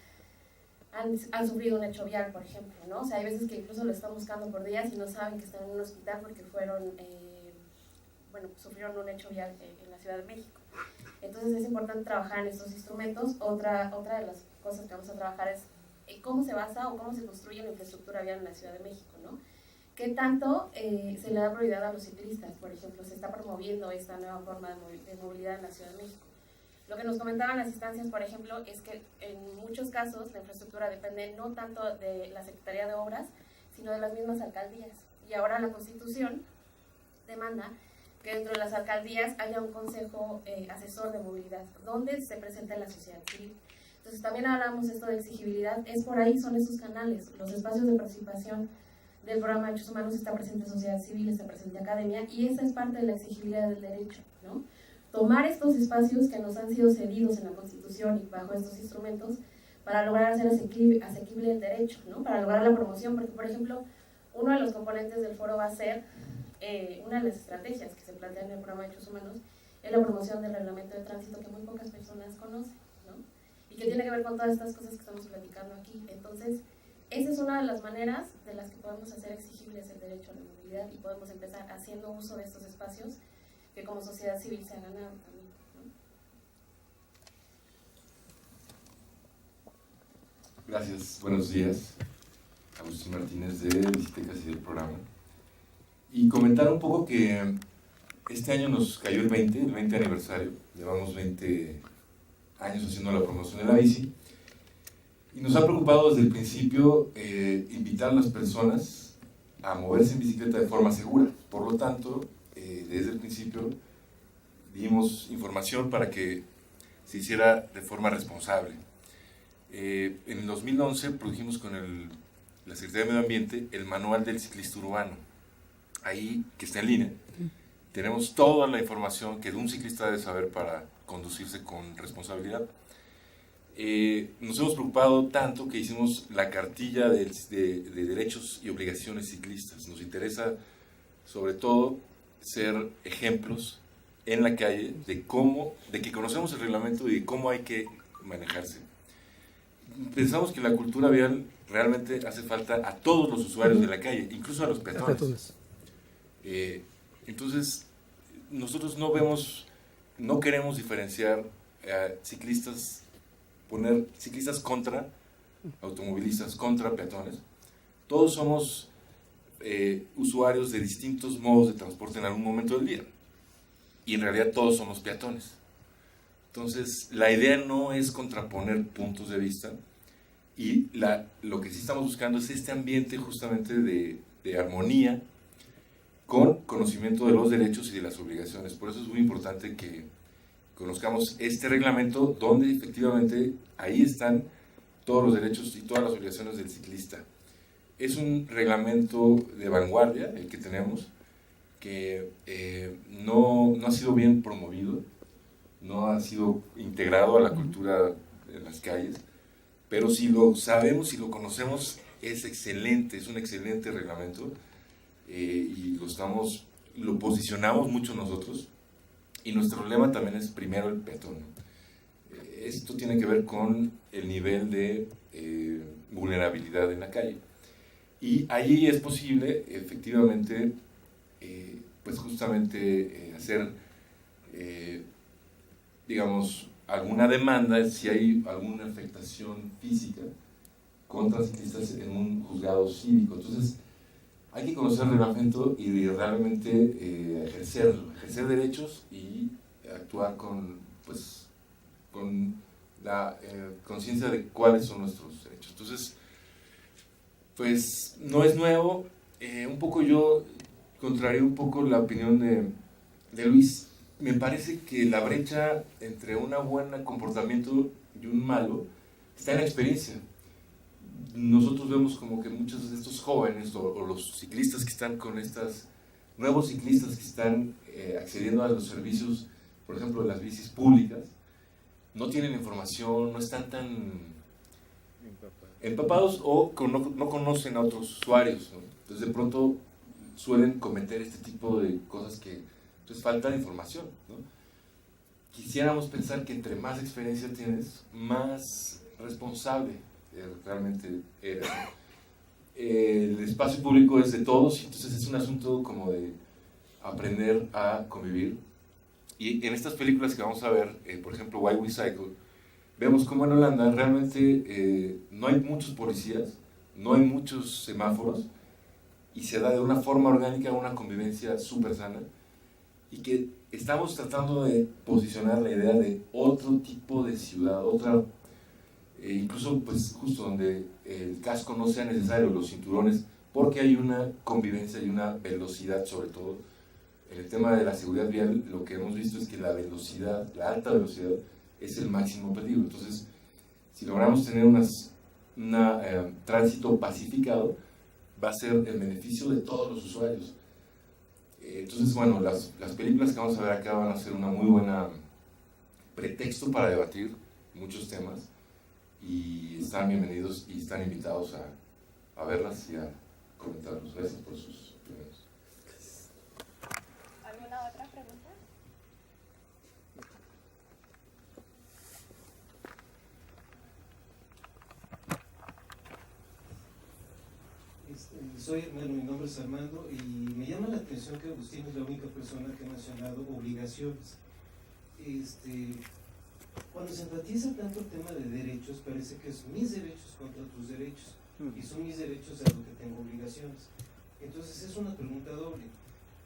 han sufrido un hecho vial, por ejemplo, ¿no? O sea, hay veces que incluso lo están buscando por días y no saben que están en un hospital porque sufrieron un hecho vial en la Ciudad de México. Entonces es importante trabajar en estos instrumentos. Otra de las cosas que vamos a trabajar es cómo se basa o cómo se construye la infraestructura vial en la Ciudad de México, ¿no? ¿Qué tanto se le da prioridad a los ciclistas? Por ejemplo, se está promoviendo esta nueva forma de movilidad en la Ciudad de México. Lo que nos comentaban las instancias, por ejemplo, es que en muchos casos la infraestructura depende no tanto de la Secretaría de Obras, sino de las mismas alcaldías. Y ahora la Constitución demanda que dentro de las alcaldías haya un consejo asesor de movilidad, donde se presente la sociedad civil. Entonces también hablamos esto de exigibilidad, es por ahí, son esos canales, los espacios de participación del programa de Derechos Humanos. Está presente sociedad civil, está presente academia, y esa es parte de la exigibilidad del derecho, ¿no? Tomar estos espacios que nos han sido cedidos en la Constitución y bajo estos instrumentos para lograr hacer asequible el derecho, ¿no? Para lograr la promoción, porque por ejemplo, uno de los componentes del foro va a ser, una de las estrategias que se plantean en el programa de Derechos Humanos, es la promoción del reglamento de tránsito que muy pocas personas conocen, ¿no? Y que tiene que ver con todas estas cosas que estamos platicando aquí. Entonces, esa es una de las maneras de las que podemos hacer exigibles el derecho a la movilidad y podemos empezar haciendo uso de estos espacios que como sociedad civil se ha ganado también, ¿no? Gracias, buenos días. Agustín Martínez de Visitecas y del programa. Y comentar un poco que este año nos cayó el 20 aniversario. Llevamos 20 años haciendo la promoción de la bici. Y nos ha preocupado desde el principio invitar a las personas a moverse en bicicleta de forma segura. Por lo tanto, desde el principio dimos información para que se hiciera de forma responsable. En el 2011 produjimos con la Secretaría de Medio Ambiente el Manual del Ciclista Urbano. Ahí, que está en línea, tenemos toda la información que un ciclista debe saber para conducirse con responsabilidad. Nos hemos preocupado tanto que hicimos la cartilla de derechos y obligaciones ciclistas. Nos interesa, sobre todo, ser ejemplos en la calle de que conocemos el reglamento y de cómo hay que manejarse. Pensamos que la cultura vial realmente hace falta a todos los usuarios de la calle, incluso a los peatones. Entonces, nosotros no queremos diferenciar ciclistas, poner ciclistas contra automovilistas, contra peatones. Todos somos usuarios de distintos modos de transporte en algún momento del día. Y en realidad todos somos peatones. Entonces, la idea no es contraponer puntos de vista, y lo que sí estamos buscando es este ambiente justamente de armonía con conocimiento de los derechos y de las obligaciones. Por eso es muy importante que conozcamos este reglamento, donde efectivamente ahí están todos los derechos y todas las obligaciones del ciclista. Es un reglamento de vanguardia el que tenemos, que no ha sido bien promovido, no ha sido integrado a la cultura en las calles, pero si lo sabemos, si lo conocemos, es excelente, es un excelente reglamento, y lo posicionamos mucho nosotros, y nuestro lema también es primero el peatón. Esto tiene que ver con el nivel de vulnerabilidad en la calle, y allí es posible efectivamente pues justamente hacer digamos alguna demanda si hay alguna afectación física contra ciclistas en un juzgado cívico. Entonces hay que conocer el reglamento y realmente ejercer derechos y actuar con la conciencia de cuáles son nuestros derechos. Entonces, pues no es nuevo. Un poco yo contrario un poco la opinión de Luis. Me parece que la brecha entre un buen comportamiento y un malo está en la experiencia. Nosotros vemos como que muchos de estos jóvenes o los ciclistas que están con nuevos ciclistas que están accediendo a los servicios, por ejemplo, de las bicis públicas, no tienen información, no están tan empapados o no conocen a otros usuarios, ¿no? Entonces de pronto suelen cometer este tipo de cosas que entonces falta de información, ¿no? Quisiéramos pensar que entre más experiencia tienes, más responsable realmente eres, ¿no? El espacio público es de todos, y entonces es un asunto como de aprender a convivir. Y en estas películas que vamos a ver, por ejemplo, Why We Cycle, vemos cómo en Holanda realmente no hay muchos policías, no hay muchos semáforos, y se da de una forma orgánica una convivencia súper sana, y que estamos tratando de posicionar la idea de otro tipo de ciudad, incluso pues justo donde el casco no sea necesario, los cinturones, porque hay una convivencia y una velocidad. Sobre todo en el tema de la seguridad vial, lo que hemos visto es que la velocidad, la alta velocidad, es el máximo peligro. Entonces, si logramos tener un tránsito pacificado, va a ser el beneficio de todos los usuarios. Entonces, bueno, las películas que vamos a ver acá van a ser una muy buena pretexto para debatir muchos temas, y están bienvenidos y están invitados a verlas y a comentarlos. Gracias por sus opiniones. ¿Alguna otra pregunta? Mi nombre es Armando, y me llama la atención que Agustín es la única persona que ha mencionado obligaciones. Cuando se enfatiza tanto el tema de derechos, parece que es mis derechos contra tus derechos, y son mis derechos a lo que tengo obligaciones. Entonces es una pregunta doble.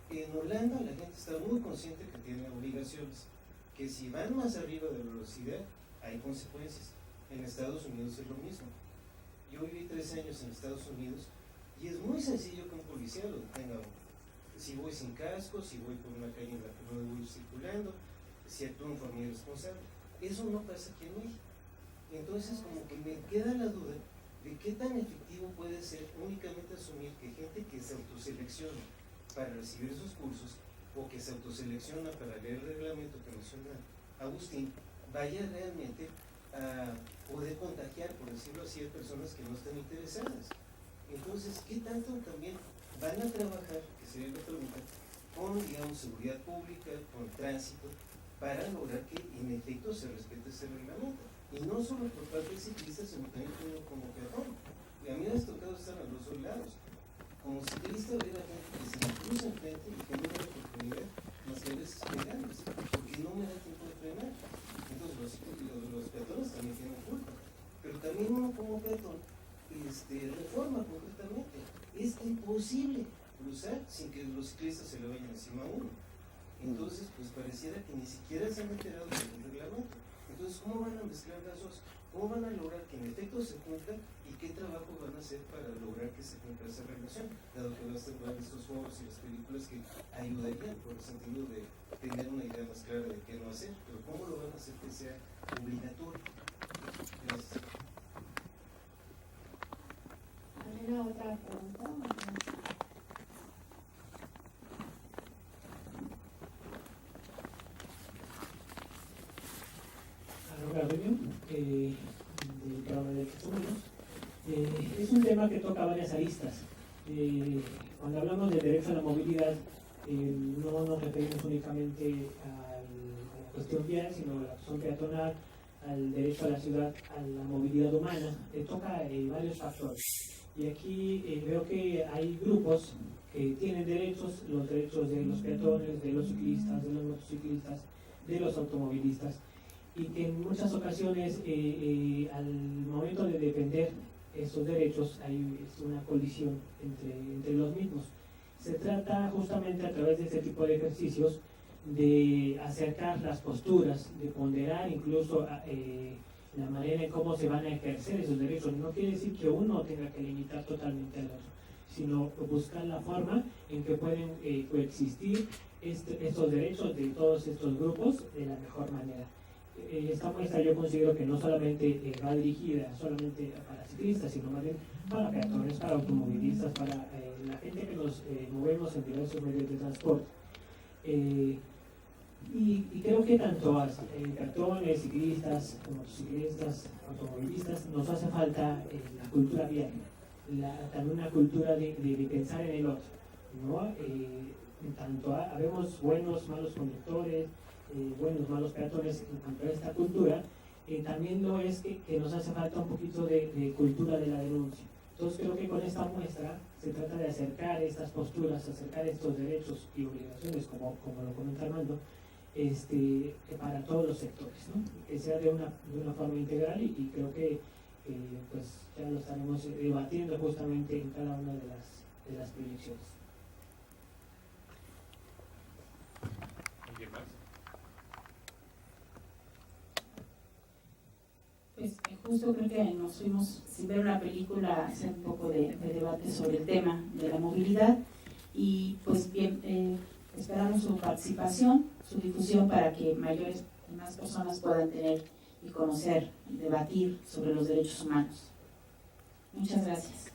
En Holanda la gente está muy consciente que tiene obligaciones, que si van más arriba de la velocidad hay consecuencias. En Estados Unidos es lo mismo. Yo viví 3 años en Estados Unidos, y es muy sencillo que un policía lo detenga. Si voy sin casco, si voy por una calle en la que no voy circulando, si actúo en forma irresponsable. Eso no pasa aquí en México. Entonces como que me queda la duda de qué tan efectivo puede ser únicamente asumir que gente que se autoselecciona para recibir esos cursos, o que se autoselecciona para leer el reglamento que menciona Agustín, vaya realmente a poder contagiar, por decirlo así, a personas que no están interesadas. Entonces, ¿qué tanto también van a trabajar, que sería la pregunta, con, digamos, seguridad pública, con tránsito, para lograr que en efecto se respete ese reglamento? Y no solo por parte de ciclistas, sino también como peatón. Y a mí me ha tocado estar a los dos lados. Como ciclista ver a gente que se me cruza enfrente y que no me da oportunidad, más que a veces pegarles, porque no me da tiempo de frenar. Entonces los peatones también tienen culpa. Pero también uno como peatón, Reforma concretamente. Es imposible cruzar sin que los ciclistas se le vayan encima a uno. Entonces, pues pareciera que ni siquiera se han enterado del reglamento. Entonces, ¿cómo van a mezclar las dos? ¿Cómo van a lograr que en efecto se cumplan y qué trabajo van a hacer para lograr que se cumpla esa regulación? Dado que van estos foros y las películas que ayudarían por el sentido de tener una idea más clara de qué no hacer, pero ¿cómo lo van a hacer que sea obligatorio? Gracias. ¿Alguna otra pregunta? Del programa de Derechos Humanos. Es un tema que toca varias aristas. Cuando hablamos del derecho a la movilidad, no nos referimos únicamente a la cuestión vial, sino a la cuestión peatonal, al derecho a la ciudad, a la movilidad humana. Toca varios factores. Y aquí veo que hay grupos que tienen derechos, los derechos de los peatones, de los ciclistas, de los motociclistas, de los automovilistas, y que en muchas ocasiones al momento de defender esos derechos hay una colisión entre los mismos. Se trata justamente a través de este tipo de ejercicios de acercar las posturas, de ponderar incluso la manera en cómo se van a ejercer esos derechos. No quiere decir que uno tenga que limitar totalmente al otro, sino buscar la forma en que pueden coexistir estos derechos de todos estos grupos de la mejor manera. Esta muestra yo considero que no solamente va dirigida solamente para ciclistas, sino más bien para peatones, para automovilistas, para la gente que nos movemos en diversos medios de transporte. Y creo que tanto a peatones, ciclistas, motociclistas, automovilistas, nos hace falta la cultura vial, también una cultura de pensar en el otro, ¿no? Tanto habemos buenos, malos conductores, buenos, malos peatones en cuanto a esta cultura, también lo es que nos hace falta un poquito de cultura de la denuncia. Entonces creo que con esta muestra se trata de acercar estas posturas, acercar estos derechos y obligaciones, como lo comenta Armando, para todos los sectores, ¿no? Que sea de una forma integral y creo que pues ya lo estaremos debatiendo justamente en cada una de las proyecciones. ¿Alguien más? Pues justo creo que nos fuimos sin ver una película a hacer un poco de debate sobre el tema de la movilidad y pues bien, esperamos su participación, su difusión para que mayores y más personas puedan tener y conocer y debatir sobre los derechos humanos. Muchas gracias.